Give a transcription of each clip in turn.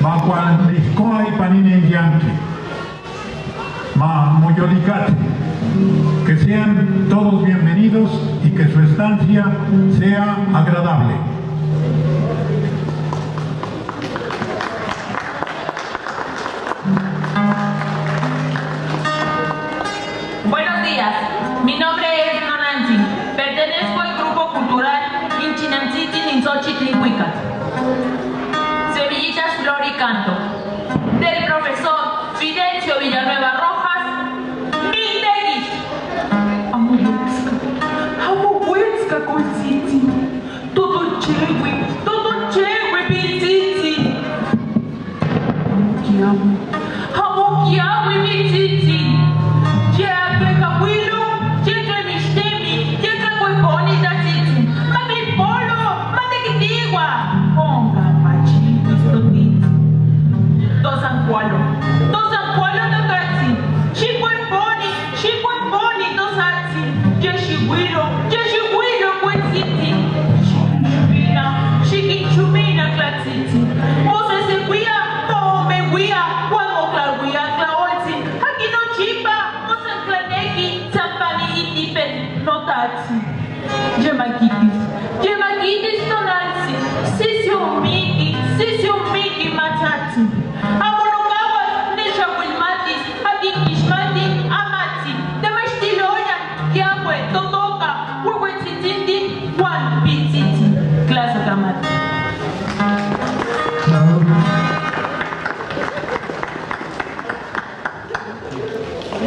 Macuan Liscoa y Paninen Yanqui, Ma Moyolicate. Que sean todos bienvenidos y que su estancia sea agradable. Buenos días, mi nombre es Nonantzin, pertenezco al grupo cultural Inchinantzin Insochitlicuicat. Semillitas, flor y canto, del profesor Fidencio Villanueva Rojas, Mindegui. Amuhuetzca colzitzi, todo chewe pilzitzi. Amukiawi pilzitzi. Cheque cahuilo, cheque mistemi, cheque cueponi tachitzi. Mami polo, mate quitigua. Onga pachito stotitzi. Dos ancualo tocatzi. Chicueponi, dos atzi. Yeshihuilo, cuetzitzi. Chiquinchumina, clatzitzi. Mose se guía, o me guía, cuando clauguía, claolzi. Aquí no chipa, mose claneki, zampani y tipen, no tazi. Yemaquitis tonalzi. Sisi umiki, matati. Amonogawas, neshahuilmatis, adikishmati, amati. Demashtiloya, kiahue, totoka, huehuetzititi, juan, pitziti. Clase gamati.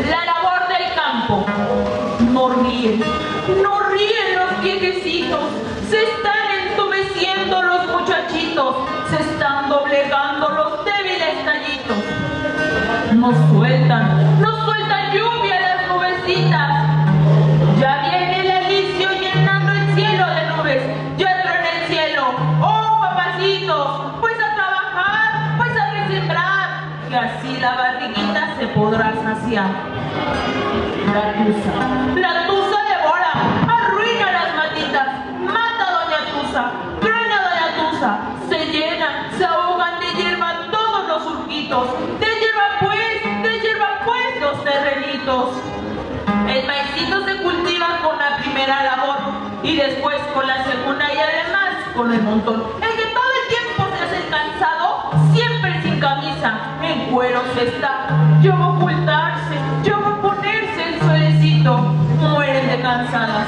La labor del campo. No ríen los viejecitos. Se están entumeciendo los muchachitos. Se están doblegando los débiles tallitos. Nos sueltan lluvia las nubecitas. Ya viene el alicio llenando el cielo de nubes. Ya truena el cielo. Oh, papacitos, pues a trabajar, pues a resembrar, que así la barriguita se podrá saciar. La tusa devora, arruina las matitas, mata a doña Tusa, truena doña Tusa, se llenan, se ahogan de hierba todos los surquitos, de hierba pues los terrenitos. El maicito se cultiva con la primera labor y después con la segunda y además con el montón. El que todo el tiempo se hace el cansado, siempre sin camisa, en cueros está. Yo voy a ocultarse, yo voy a ponerse el suelecito. Mueren de cansadas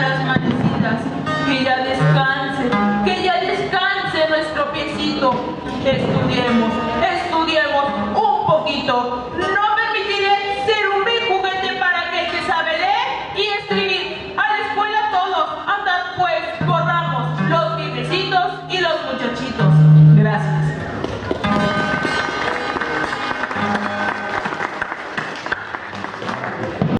las manecitas. Que ya descanse nuestro piecito. Estudiemos un poquito.